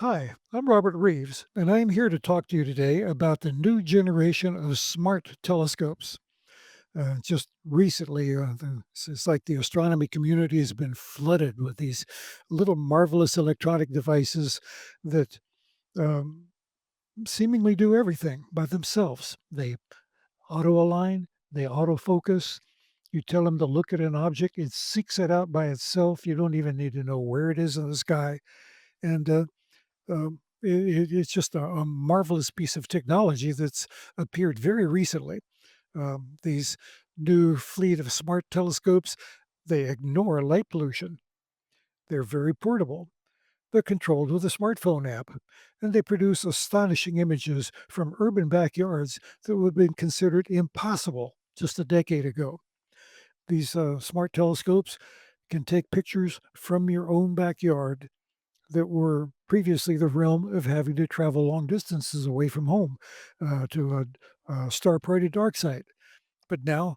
Hi, I'm Robert Reeves, and I'm here to talk to you today about the new generation of smart telescopes. Just recently, it's like the astronomy community has been flooded with these little marvelous electronic devices that um, seemingly do everything by themselves. They auto align, they autofocus. You tell them to look at an object, it seeks it out by itself. You don't even need to know where it is in the sky. And it's just a marvelous piece of technology that's appeared very recently. These new fleet of smart telescopes, they ignore light pollution. They're very portable. They're controlled with a smartphone app, and they produce astonishing images from urban backyards that would have been considered impossible just a decade ago. These smart telescopes can take pictures from your own backyard that were previously the realm of having to travel long distances away from home to a star party dark site. But now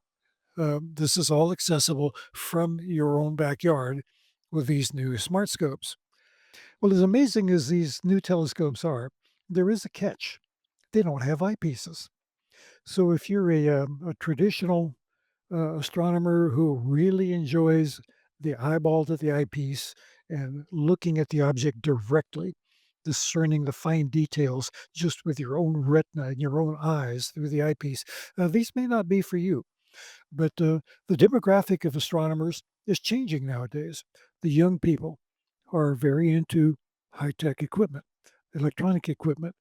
this is all accessible from your own backyard with these new smart scopes. Well, as amazing as these new telescopes are, there is a catch. They don't have eyepieces. So if you're a traditional astronomer who really enjoys the eyeball to the eyepiece and looking at the object directly, discerning the fine details just with your own retina and your own eyes through the eyepiece. These may not be for you, but the demographic of astronomers is changing nowadays. The young people are very into high tech equipment, electronic equipment.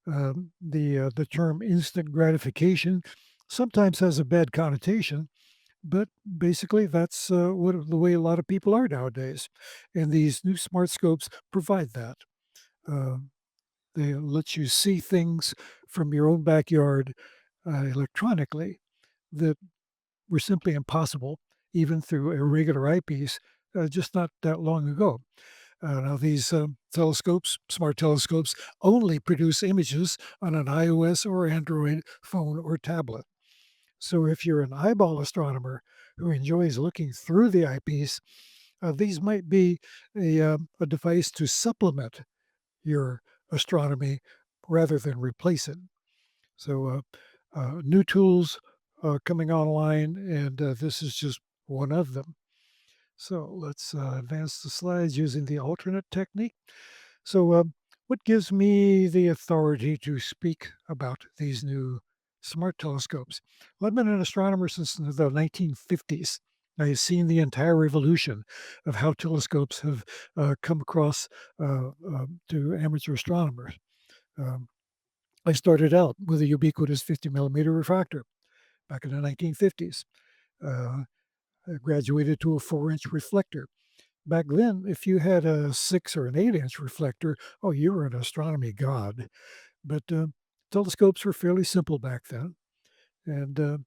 The term instant gratification sometimes has a bad connotation, but basically, that's the way a lot of people are nowadays, and these new smart scopes provide that. Uh, they let you see things from your own backyard electronically that were simply impossible, even through a regular eyepiece, just not that long ago. Now, these telescopes, smart telescopes, only produce images on an iOS or Android phone or tablet. So if you're an eyeball astronomer who enjoys looking through the eyepiece, these might be a device to supplement your astronomy rather than replace it. So new tools coming online, and this is just one of them. So let's advance the slides using the alternate technique. So, what gives me the authority to speak about these new smart telescopes? Well, I've been an astronomer since the 1950s. I've seen the entire evolution of how telescopes have come across to amateur astronomers. Um, I started out with a ubiquitous 50 millimeter refractor back in the 1950s. Uh, I graduated to a 4-inch reflector. Back then, if you had a 6 or an 8-inch reflector, oh, you were an astronomy god. But telescopes were fairly simple back then, and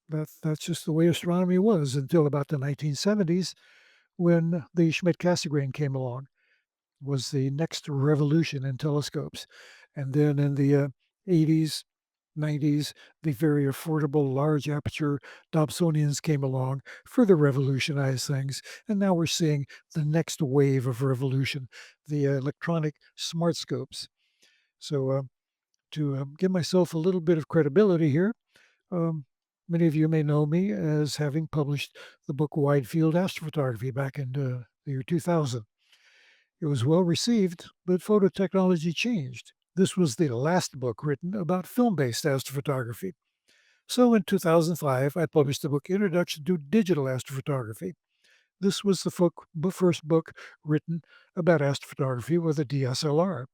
that's just the way astronomy was until about the 1970s when the Schmidt-Cassegrain came along. Was the next revolution in telescopes, and then in the 80s, 90s, the very affordable large aperture Dobsonians came along, further revolutionized things, and now we're seeing the next wave of revolution, the electronic smart scopes. So to give myself a little bit of credibility here, um, many of you may know me as having published the book Wide Field Astrophotography back in the year 2000. It was well received, but photo technology changed. This was the last book written about film based astrophotography. So in 2005, I published the book Introduction to Digital Astrophotography. This was the first book written about astrophotography with a DSLR.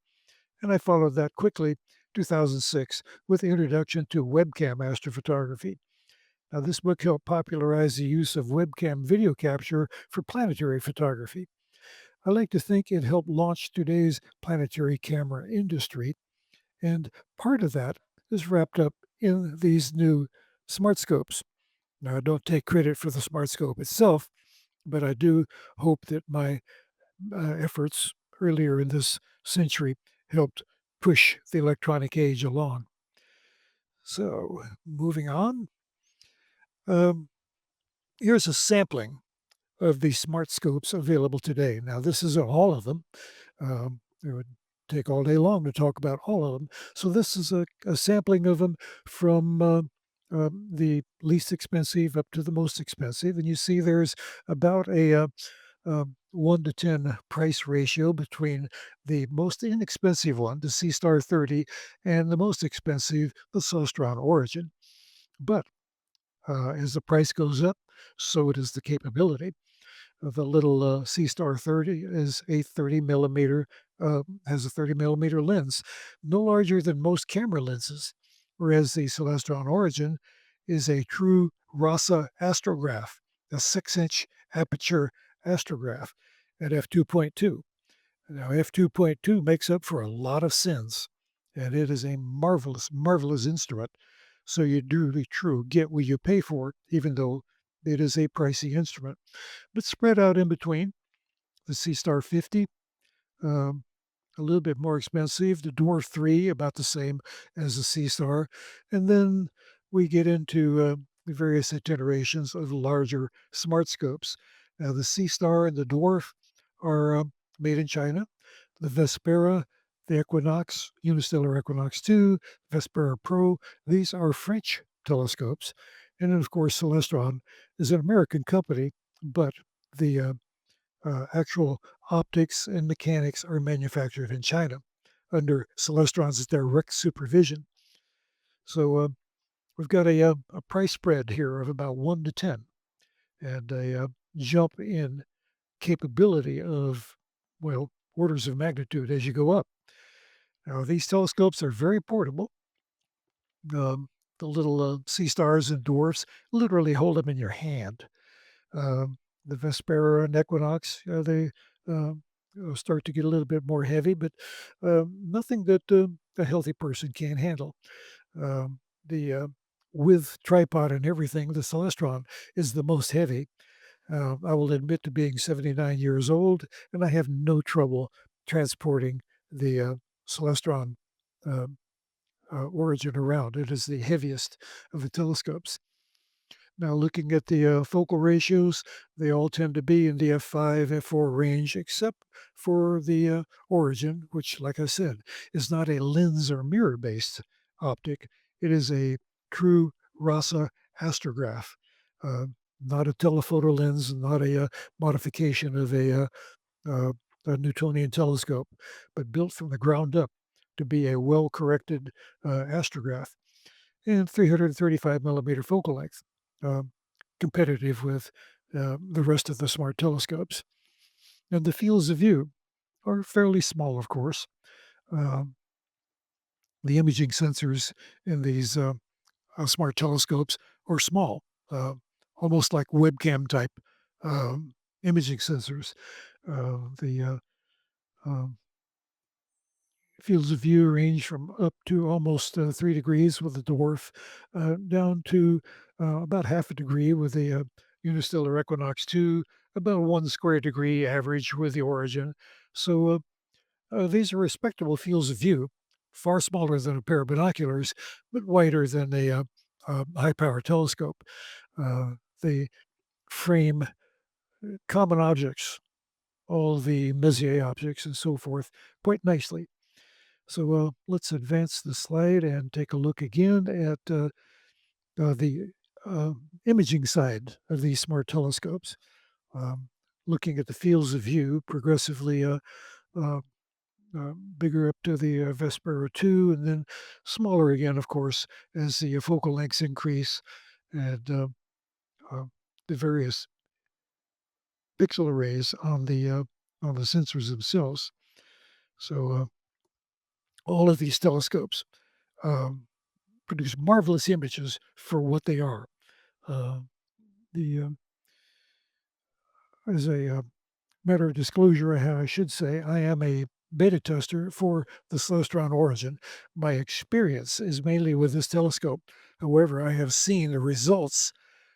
And I followed that quickly, 2006, with Introduction to Webcam Astrophotography. Now, this book helped popularize the use of webcam video capture for planetary photography. I like to think it helped launch today's planetary camera industry, and part of that is wrapped up in these new smart scopes. Now, I don't take credit for the smart scope itself, but I do hope that my efforts earlier in this century helped push the electronic age along. So, moving on, um, here's a sampling of the smart scopes available today. Now, this isn't all of them. It would take all day long to talk about all of them. So this is a sampling of them from the least expensive up to the most expensive. And you see there's about a 1 to 10 price ratio between the most inexpensive one, the C Star 30, and the most expensive, the Celestron Origin. But as the price goes up, so does the capability. The little C Star 30 is a 30 millimeter, has a 30 millimeter lens, no larger than most camera lenses, whereas the Celestron Origin is a true Rasa astrograph, a 6-inch aperture astrograph at f2.2. Now, f2.2 makes up for a lot of sins, and it is a marvelous, marvelous instrument. So you do really true get what you pay for, even though it is a pricey instrument. But spread out in between, the C Star 50, um, a little bit more expensive. The Dwarf 3, about the same as the C Star. And then we get into the various iterations of larger smart scopes. Now, the C Star and the Dwarf are made in China. The Vespera, the Equinox, Unistellar Equinox 2, Vespera Pro, these are French telescopes. And then, of course, Celestron is an American company, but the actual optics and mechanics are manufactured in China under Celestron's direct supervision. So we've got a price spread here of about 1 to 10 and a jump in capability of, well, orders of magnitude as you go up. Now, these telescopes are very portable. Um, the little sea stars and dwarfs literally hold them in your hand. The Vespera and Equinox, they start to get a little bit more heavy, but nothing that a healthy person can't handle. The with tripod and everything, the Celestron is the most heavy. I will admit to being 79 years old, and I have no trouble transporting the Celestron uh, origin around. It is the heaviest of the telescopes. Now, looking at the focal ratios, they all tend to be in the f5, f4 range, except for the origin, which, like I said, is not a lens or mirror based optic. It is a true Rasa astrograph, uh, not a telephoto lens, not a modification of uh, a Newtonian telescope, but built from the ground up to be a well corrected astrograph and 335 millimeter focal length, um, competitive with the rest of the smart telescopes. And the fields of view are fairly small, of course. Um, the imaging sensors in these smart telescopes are small, uh, almost like webcam type imaging sensors. The um, fields of view range from up to almost 3 degrees with the dwarf, down to about half a degree with the unistellar equinox 2, about 1 square degree average with the origin. So these are respectable fields of view, far smaller than a pair of binoculars, but wider than a high power telescope. They frame common objects, all the Messier objects and so forth, quite nicely. So let's advance the slide and take a look again at the uh, imaging side of these smart telescopes. Um, Looking at the fields of view progressively uh, bigger up to the Vespera 2, and then smaller again, of course, as the focal lengths increase and uh, the various pixel arrays on the sensors themselves. So all of these telescopes um, produce marvelous images for what they are. Uh, the As a matter of disclosure, I should say I am a beta tester for the Celestron Origin. My experience is mainly with this telescope. However, I have seen the results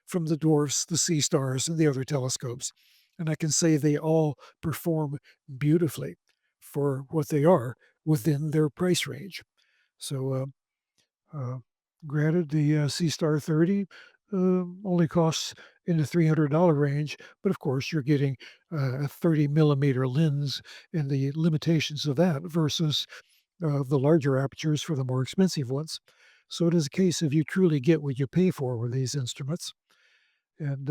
from the dwarfs, the sea stars, and the other telescopes, and I can say they all perform beautifully for what they are within their price range. So uh, granted, the C Star 30 only costs in the $300 range, but of course you're getting a 30 millimeter lens and the limitations of that versus the larger apertures for the more expensive ones. So it is a case of you truly get what you pay for with these instruments, and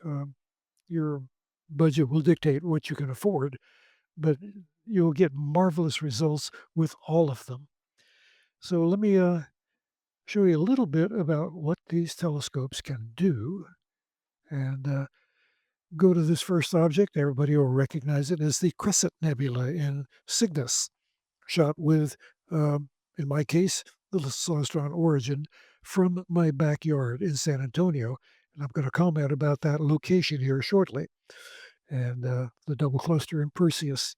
um, your budget will dictate what you can afford, but you'll get marvelous results with all of them. So let me show you a little bit about what these telescopes can do. And go to this first object. Everybody will recognize it as the Crescent Nebula in Cygnus, shot with, in my case, the celestron origin from my backyard in San Antonio. And I'm going to comment about that location here shortly. And the double cluster in Perseus,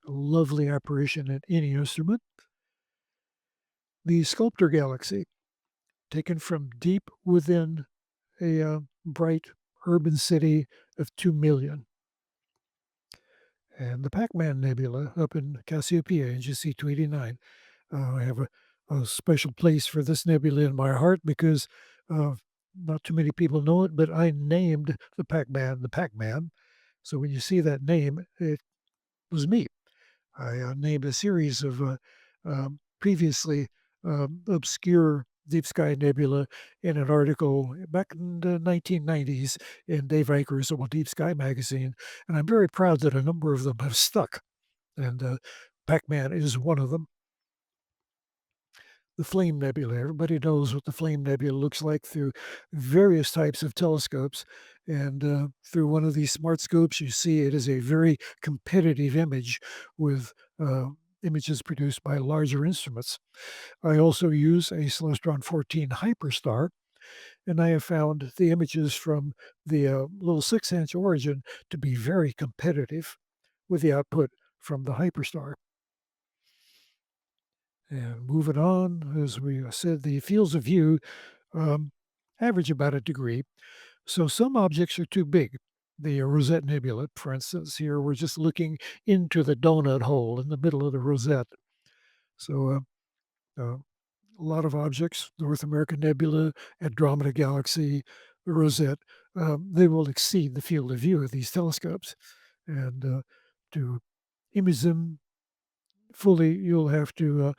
a lovely apparition in any instrument. The Sculptor Galaxy, taken from deep within a bright urban city of 2 million. And the Pac-Man Nebula up in Cassiopeia in GC 289. I have a special place for this nebula in my heart because uh, not too many people know it, but I named the Pac-Man. So when you see that name, it was me. I named a series of previously obscure deep sky nebula in an article back in the 1990s in Dave Anker's old Deep Sky magazine, and I'm very proud that a number of them have stuck, and Pac-Man is one of them. The Flame Nebula. Everybody knows what the Flame Nebula looks like through various types of telescopes. And through one of these smart scopes, you see it is a very competitive image with images produced by larger instruments. I also use a Celestron 14 Hyperstar, and I have found the images from the little 6-inch origin to be very competitive with the output from the Hyperstar. And moving on, as we said, the fields of view um, average about a degree. So some objects are too big. The Rosette Nebula, for instance, here we're just looking into the donut hole in the middle of the rosette. So a lot of objects, North American Nebula, Andromeda Galaxy, the Rosette, they will exceed the field of view of these telescopes. And to image them fully, you'll have to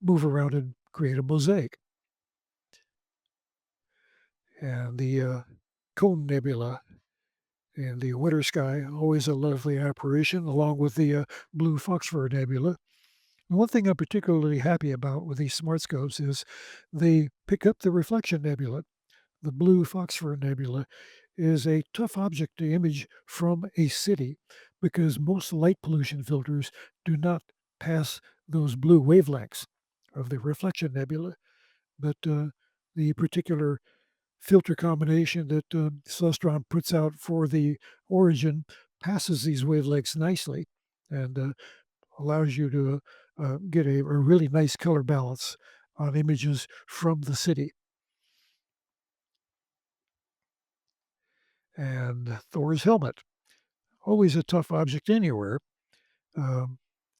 move around and create a mosaic. And the Cone Nebula in the winter sky, always a lovely apparition, along with the Blue Foxfur Nebula. And one thing I'm particularly happy about with these smart scopes is they pick up the reflection nebula. The Blue Foxfur Nebula is a tough object to image from a city because most light pollution filters do not pass those blue wavelengths of the reflection nebula. But the particular filter combination that Celestron puts out for the origin passes these wavelengths nicely and allows you to get a really nice color balance on images from the city. And Thor's helmet, always a tough object anywhere. Um,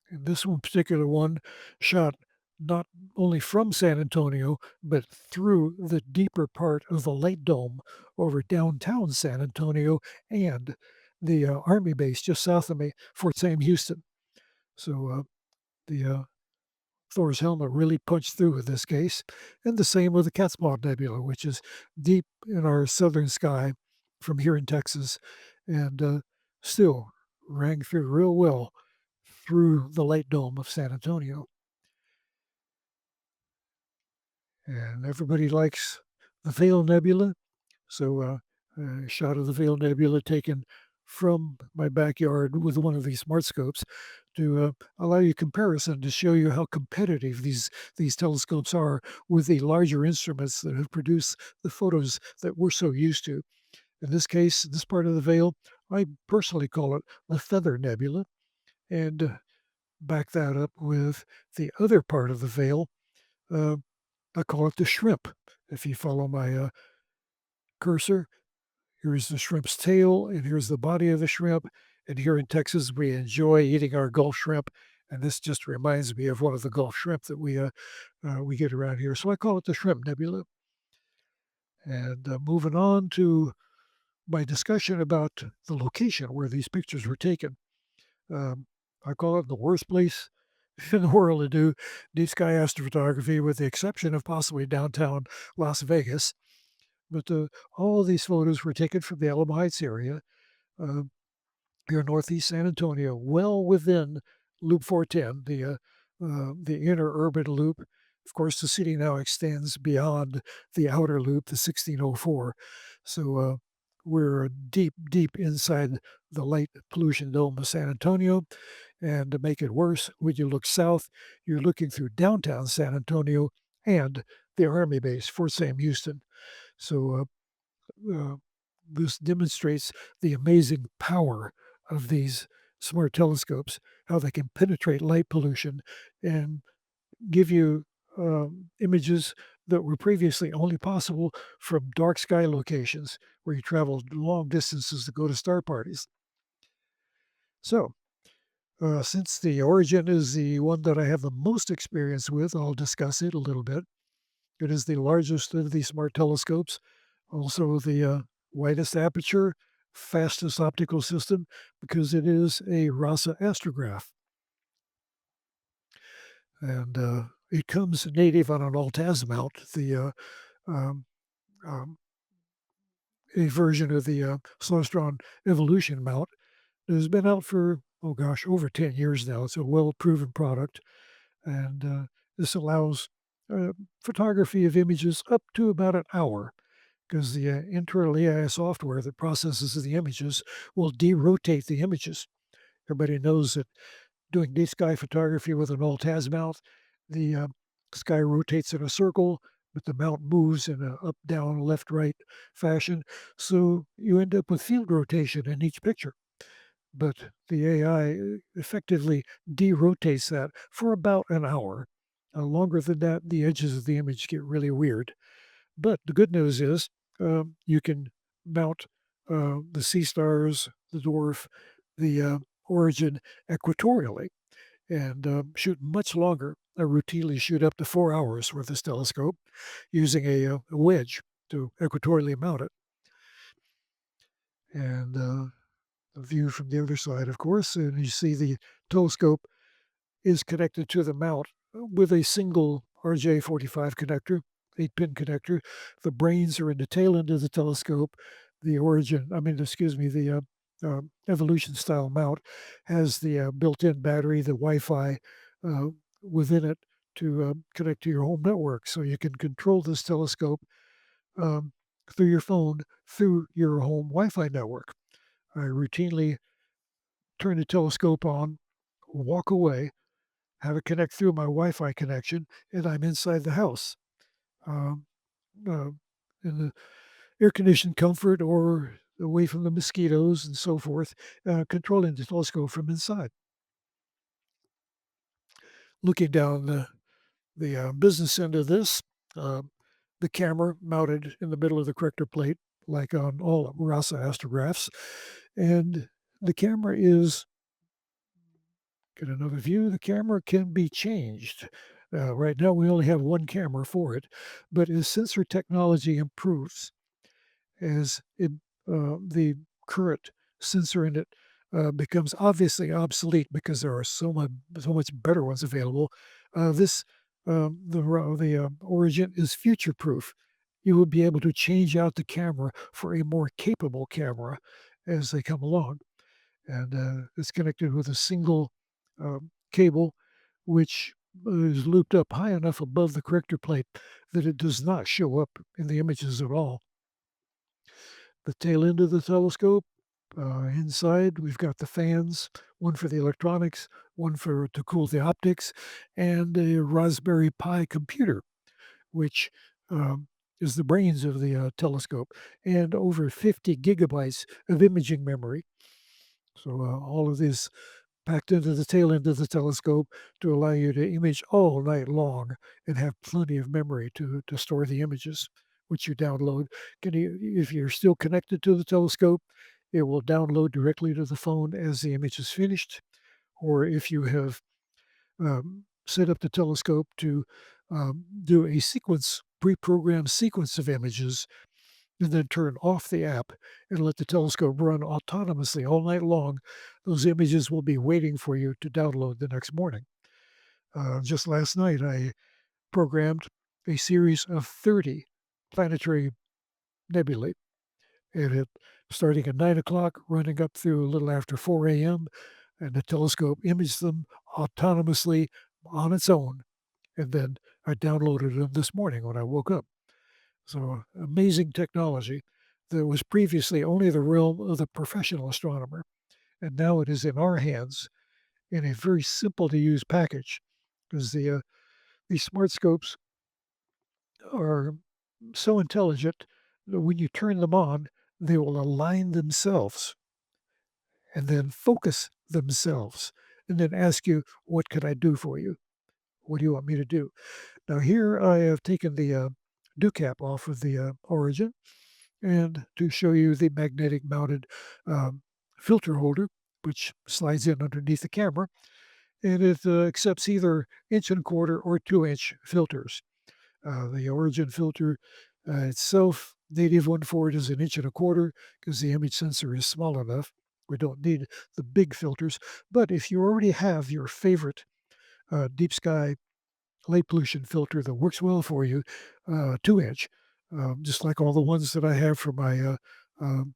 and this one particular one shot not only from San Antonio, but through the deeper part of the light dome over downtown San Antonio and the Army base just south of me, Fort Sam Houston. So the Thor's helmet really punched through in this case. And the same with the Cat's Paw Nebula, which is deep in our southern sky from here in Texas and still rang through real well through the light dome of San Antonio. And everybody likes the Veil Nebula. So, a shot of the Veil Nebula taken from my backyard with one of these smart scopes to allow you comparison to show you how competitive these telescopes are with the larger instruments that have produced the photos that we're so used to. In this case, this part of the veil, I personally call it the Feather Nebula, and back that up with the other part of the veil. Uh, I call it the shrimp. If you follow my cursor, here's the shrimp's tail, and here's the body of the shrimp. And here in Texas, we enjoy eating our Gulf shrimp. And this just reminds me of one of the Gulf shrimp that we get around here. So I call it the Shrimp Nebula. And moving on to my discussion about the location where these pictures were taken. Um, I call it the worst place in the world to do deep sky astrophotography, with the exception of possibly downtown Las Vegas. But all of these photos were taken from the Alamo Heights area, uh, here in northeast San Antonio, well within Loop 410, the inner urban loop. Of course, the city now extends beyond the outer loop, the 1604. So we're deep, deep inside the light pollution dome of San Antonio. And to make it worse, when you look south, you're looking through downtown San Antonio and the Army base, Fort Sam Houston. So this demonstrates the amazing power of these smart telescopes, how they can penetrate light pollution and give you images that were previously only possible from dark sky locations where you traveled long distances to go to star parties. So, since the origin is the one that I have the most experience with, I'll discuss it a little bit. It is the largest of these smart telescopes, also the widest aperture, fastest optical system, because it is a Rasa astrograph. And it comes native on an Altaz mount, um, um, a version of the Celestron Evolution mount. It has been out for, oh gosh, over 10 years now. It's a well proven product. And this allows uh, photography of images up to about an hour, because the internal AI software that processes the images will derotate the images. Everybody knows that doing deep sky photography with an alt mount, the sky rotates in a circle, but the mount moves in a up, down, left, right fashion. So you end up with field rotation in each picture. But the AI effectively derotates that for about an hour. Longer than that, the edges of the image get really weird. But the good news is you can mount the sea stars, the dwarf, the origin equatorially, and shoot much longer. I routinely shoot up to 4 hours with this telescope using a wedge to equatorially mount it. And a view from the other side, of course, and you see the telescope is connected to the mount with a single RJ45 connector, 8-pin connector. The brains are in the tail end of the telescope. The origin, I mean, excuse me, the evolution style mount has the built-in battery, the Wi-Fi uh, within it to connect to your home network. So you can control this telescope um, through your phone, through your home Wi-Fi network. I routinely turn the telescope on, walk away, have it connect through my Wi-Fi connection, and I'm inside the house, um, uh, in the air-conditioned comfort or away from the mosquitoes and so forth, controlling the telescope from inside. Looking down the business end of this, uh, the camera mounted in the middle of the corrector plate, like on all Rasa astrographs, and the camera is get another view. The camera can be changed. Right now, we only have one camera for it, but as sensor technology improves, the current sensor in it becomes obviously obsolete because there are so much better ones available. This the Origin is future proof. You will be able to change out the camera for a more capable camera as they come along, and it's connected with a single cable, which is looped up high enough above the corrector plate that it does not show up in the images at all. The tail end of the telescope, inside, we've got the fans, one for the electronics, one for to cool the optics, and a Raspberry Pi computer, which is the brains of the telescope, and over 50 gigabytes of imaging memory. So all of this packed into the tail end of the telescope to allow you to image all night long and have plenty of memory to store the images, which you download. If you're still connected to the telescope, it will download directly to the phone as the image is finished. Or if you have set up the telescope to do a pre programmed sequence of images, and then turn off the app and let the telescope run autonomously all night long, those images will be waiting for you to download the next morning. Just last night, I programmed a series of 30 planetary nebulae, and it starting at 9 o'clock, running up through a little after 4 a.m., and the telescope imaged them autonomously on its own. And then I downloaded them this morning when I woke up. So amazing technology that was previously only the realm of the professional astronomer. And now it is in our hands in a very simple to use package because these smart scopes are so intelligent that when you turn them on, they will align themselves and then focus themselves and then ask you, what can I do for you? What do you want me to do? Now, here I have taken the dew cap off of the origin and to show you the magnetic mounted um, filter holder, which slides in underneath the camera, and it accepts either inch and a quarter or 2-inch filters. The origin filter itself, native one for it is an inch and a quarter because the image sensor is small enough. We don't need the big filters. But if you already have your favorite deep sky light pollution filter that works well for you, 2-inch, just like all the ones that I have for my um,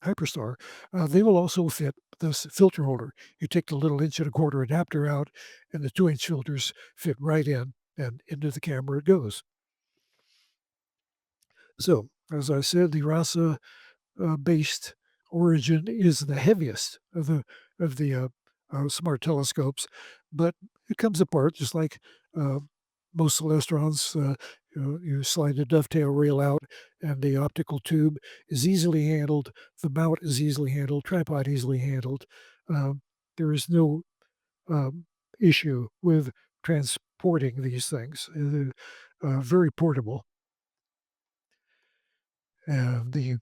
Hyperstar, they will also fit this filter holder. You take the little inch and a quarter adapter out, and the 2-inch filters fit right in, and into the camera it goes. So, as I said, the RASA based origin is the heaviest of the smart telescopes, but it comes apart just like uh, most celestrons. You slide the dovetail rail out, and the optical tube is easily handled. The mount is easily handled. Tripod easily handled. Um, there is no um, issue with transporting these things. Very portable, and the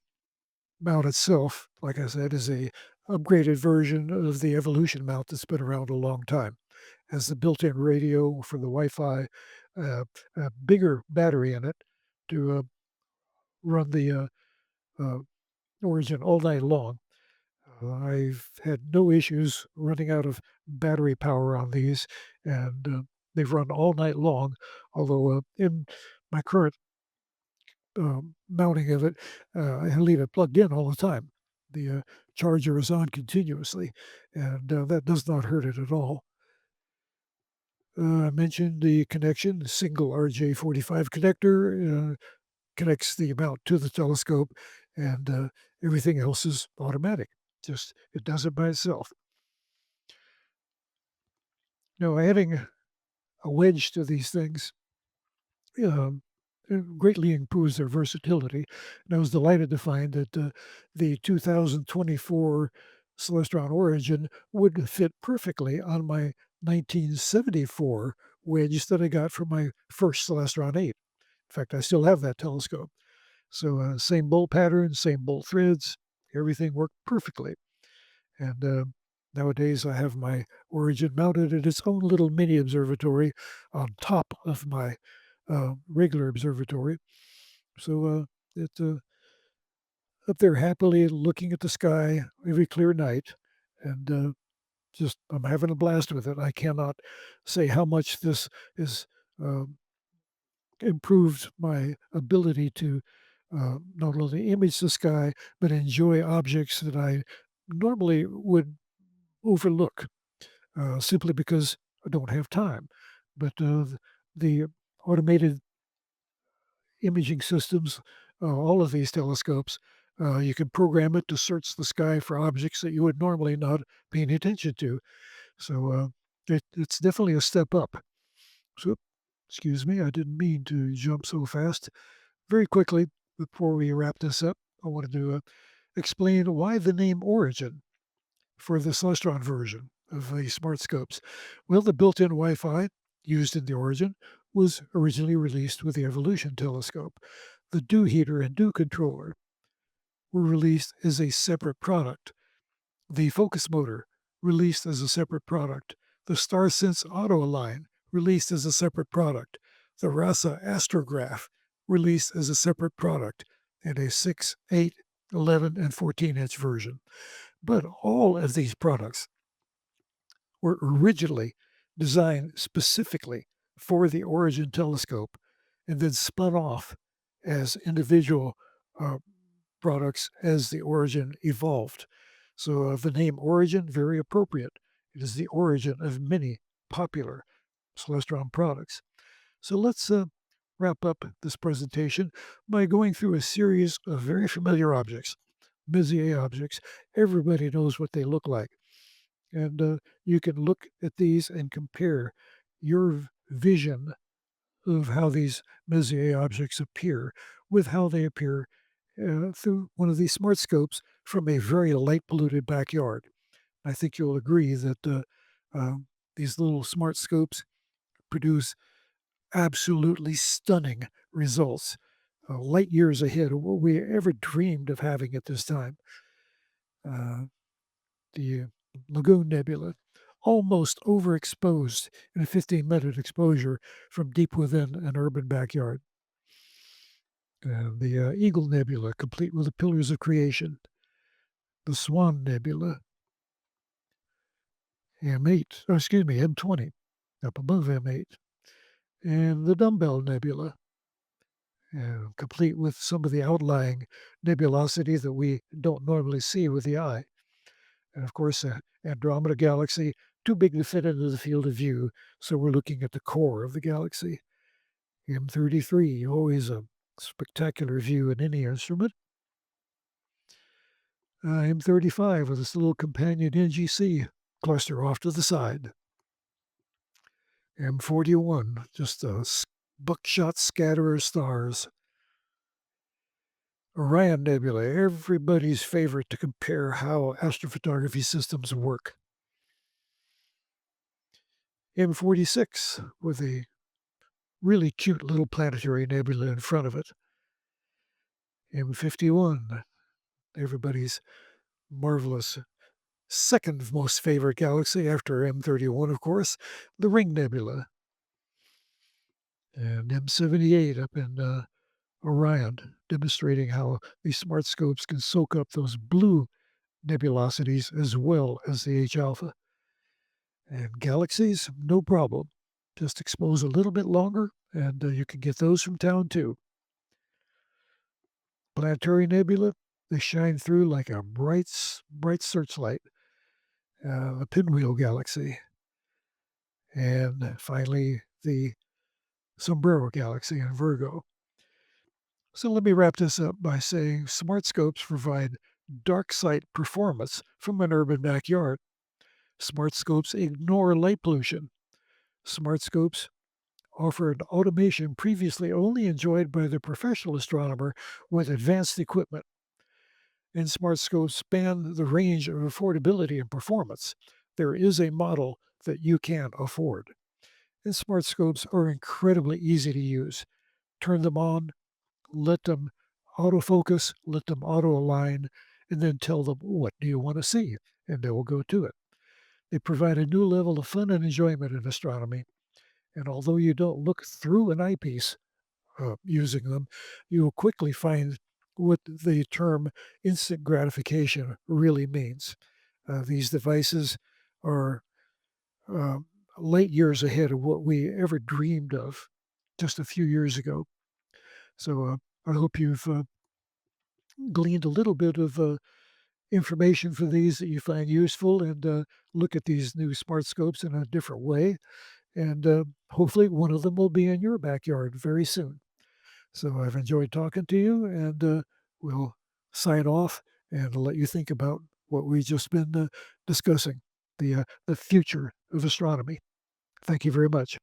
mount itself, like I said, is a upgraded version of the Evolution mount that's been around a long time. Has the built-in radio for the Wi-Fi, a bigger battery in it to run the uh, Origin all night long. I've had no issues running out of battery power on these, and they've run all night long. Although in my current mounting of it, I leave it plugged in all the time. The charger is on continuously, and that does not hurt it at all. I mentioned the connection, single RJ45 connector connects the mount to the telescope, and everything else is automatic. Just it does it by itself. Now, adding a wedge to these things um, greatly improves their versatility. And I was delighted to find that the 2024 Celestron Origin would fit perfectly on my 1974 wedge that I got from my first Celestron 8. In fact, I still have that telescope. So, same bolt pattern, same bolt threads, everything worked perfectly. And nowadays, I have my Origin mounted at its own little mini observatory on top of my regular observatory. So it's up there happily looking at the sky every clear night, and just I'm having a blast with it. I cannot say how much this has um, improved my ability to not only image the sky but enjoy objects that I normally would overlook simply because I don't have time. But the automated imaging systems, all of these telescopes, you can program it to search the sky for objects that you would normally not pay any attention to. So it's definitely a step up. So, excuse me, I didn't mean to jump so fast. Very quickly, before we wrap this up, I wanted to explain why the name Origin for the Celestron version of the smart scopes. Well, the built-in Wi-Fi used in the Origin was originally released with the Evolution telescope. The dew heater and dew controller were released as a separate product. The focus motor released as a separate product. The StarSense Auto Align released as a separate product. The RASA Astrograph released as a separate product. and a 6, 8, 11, and 14-inch version. But all of these products were originally designed specifically for the Origin telescope and then spun off as individual uh, products as the Origin evolved. So the name Origin, very appropriate. It is the origin of many popular Celestron products. So let's wrap up this presentation by going through a series of very familiar objects, Messier objects. Everybody knows what they look like. And you can look at these and compare your vision of how these Messier objects appear with how they appear through one of these smart scopes from a very light polluted backyard. I think you'll agree that um, these little smart scopes produce absolutely stunning results, light years ahead of what we ever dreamed of having at this time. Uh, the Lagoon Nebula, almost overexposed in a 15-minute exposure from deep within an urban backyard. The Eagle Nebula, complete with the Pillars of Creation. The Swan Nebula, M8, oh, excuse me, M20, up above M8. And the Dumbbell Nebula, complete with some of the outlying nebulosity that we don't normally see with the eye. And of course, Andromeda Galaxy, too big to fit into the field of view, so we're looking at the core of the galaxy. M33, always a spectacular view in any instrument. M35 with this little companion NGC cluster off to the side. M41, just a buckshot scatter of stars. Orion Nebula, everybody's favorite to compare how astrophotography systems work. M46 with a really cute little planetary nebula in front of it. M51, everybody's marvelous second most favorite galaxy after M31, of course, the Ring Nebula. And M78 up in Orion, demonstrating how these smart scopes can soak up those blue nebulosities as well as the H alpha. And galaxies, no problem. Just expose a little bit longer, and you can get those from town too. Planetary nebula, they shine through like a bright searchlight. The Pinwheel Galaxy. And finally, the Sombrero Galaxy in Virgo. So let me wrap this up by saying smart scopes provide dark sight performance from an urban backyard. Smart scopes ignore light pollution. Smart scopes offer an automation previously only enjoyed by the professional astronomer with advanced equipment. And smart scopes span the range of affordability and performance. There is a model that you can afford. And smart scopes are incredibly easy to use. Turn them on, let them autofocus, let them auto align, and then tell them, what do you want to see? And they will go to it. They provide a new level of fun and enjoyment in astronomy. And although you don't look through an eyepiece using them, you will quickly find what the term instant gratification really means. These devices are uh, light years ahead of what we ever dreamed of just a few years ago. So I hope you've gleaned a little bit of information for these that you find useful, and look at these new smart scopes in a different way. And hopefully one of them will be in your backyard very soon. So I've enjoyed talking to you, and we'll sign off and let you think about what we've just been discussing, the future of astronomy. Thank you very much.